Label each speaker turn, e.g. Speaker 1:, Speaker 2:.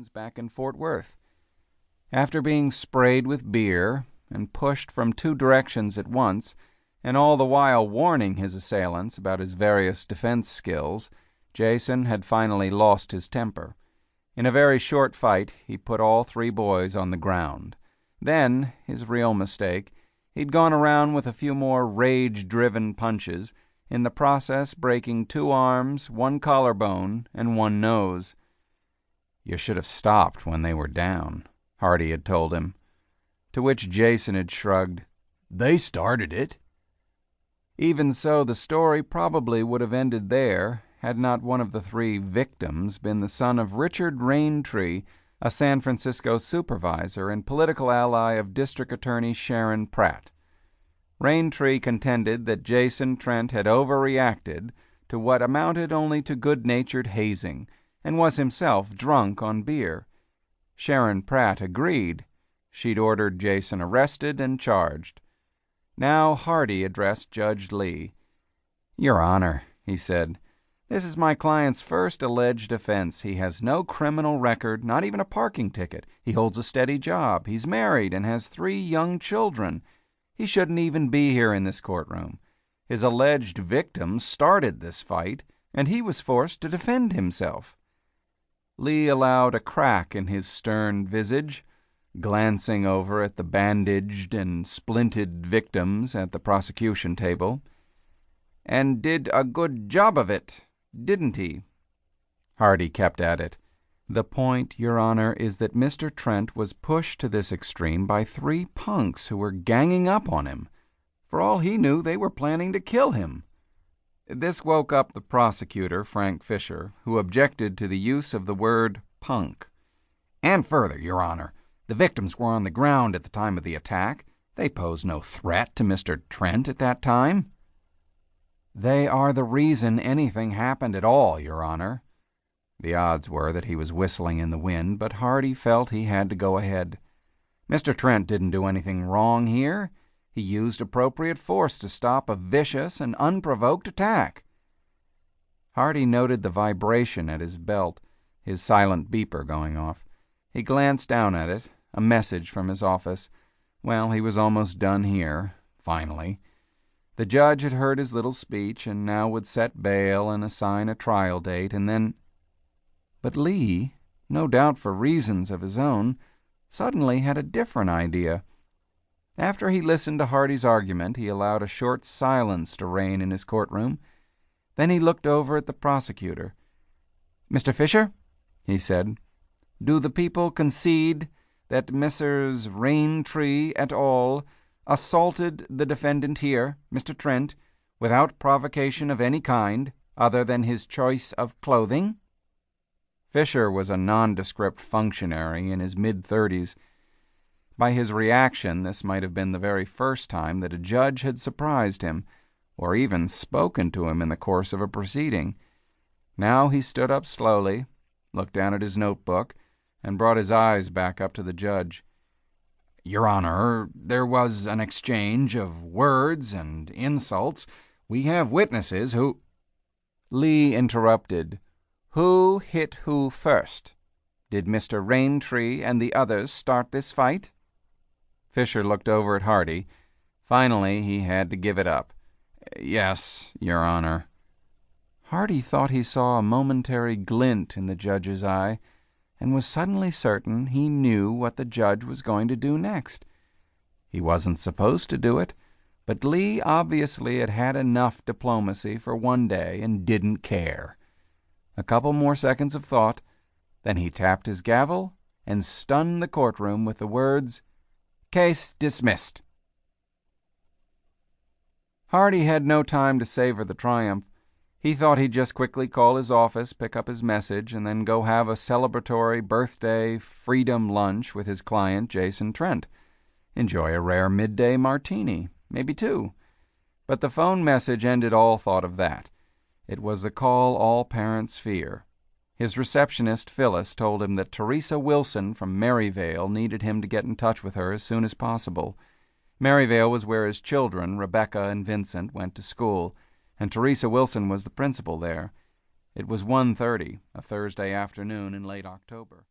Speaker 1: friends back in Fort Worth. After being sprayed with beer and pushed from two directions at once, and all the while warning his assailants about his various defense skills, Jason had finally lost his temper. In a very short fight, he put all three boys on the ground. Then, his real mistake, he'd gone around with a few more rage-driven punches, in the process breaking 2 arms, 1 collarbone, and 1 nose. "You should have stopped when they were down," Hardy had told him. To which Jason had shrugged, "They started it." Even so, the story probably would have ended there, had not one of the 3 victims been the son of Richard Raintree, a San Francisco supervisor and political ally of District Attorney Sharon Pratt. Raintree contended that Jason Trent had overreacted to what amounted only to good-natured hazing, and was himself drunk on beer. Sharon Pratt agreed. She'd ordered Jason arrested and charged. Now Hardy addressed Judge Lee. "Your Honor," he said, "this is my client's first alleged offense. He has no criminal record, not even a parking ticket. He holds a steady job. He's married and has 3 young children. He shouldn't even be here in this courtroom. His alleged victim started this fight, and he was forced to defend himself." Lee allowed a crack in his stern visage, glancing over at the bandaged and splinted victims at the prosecution table. "And did a good job of it, didn't he?" Hardy kept at it. "The point, Your Honor, is that Mr. Trent was pushed to this extreme by 3 punks who were ganging up on him. For all he knew, they were planning to kill him." This woke up the prosecutor, Frank Fisher, who objected to the use of the word punk. "And further, Your Honor, the victims were on the ground at the time of the attack. They posed no threat to Mr. Trent at that time." "They are the reason anything happened at all, Your Honor." The odds were that he was whistling in the wind, but Hardy felt he had to go ahead. "Mr. Trent didn't do anything wrong here. He used appropriate force to stop a vicious and unprovoked attack." Hardy noted the vibration at his belt, his silent beeper going off. He glanced down at it, a message from his office. Well, he was almost done here, finally. The judge had heard his little speech and now would set bail and assign a trial date, and then... But Lee, no doubt for reasons of his own, suddenly had a different idea. After he listened to Hardy's argument, he allowed a short silence to reign in his courtroom. Then he looked over at the prosecutor. "Mr. Fisher," he said, "do the people concede that Messrs. Raintree et al. Assaulted the defendant here, Mr. Trent, without provocation of any kind, other than his choice of clothing?" Fisher was a nondescript functionary in his mid-30s. By his reaction, this might have been the very first time that a judge had surprised him, or even spoken to him in the course of a proceeding. Now he stood up slowly, looked down at his notebook, and brought his eyes back up to the judge. "Your Honor, there was an exchange of words and insults. We have witnesses who—" Lee interrupted. "Who hit who first? Did Mr. Raintree and the others start this fight?" Fisher looked over at Hardy. Finally, he had to give it up. "Yes, Your Honor." Hardy thought he saw a momentary glint in the judge's eye, and was suddenly certain he knew what the judge was going to do next. He wasn't supposed to do it, but Lee obviously had had enough diplomacy for one day and didn't care. A couple more seconds of thought, then he tapped his gavel and stunned the courtroom with the words, "Case dismissed." Hardy had no time to savor the triumph. He thought he'd just quickly call his office, pick up his message, and then go have a celebratory birthday freedom lunch with his client, Jason Trent. Enjoy a rare midday martini, maybe 2. But the phone message ended all thought of that. It was the call all parents fear. His receptionist, Phyllis, told him that Teresa Wilson from Maryvale needed him to get in touch with her as soon as possible. Maryvale was where his children, Rebecca and Vincent, went to school, and Teresa Wilson was the principal there. It was 1:30, a Thursday afternoon in late October.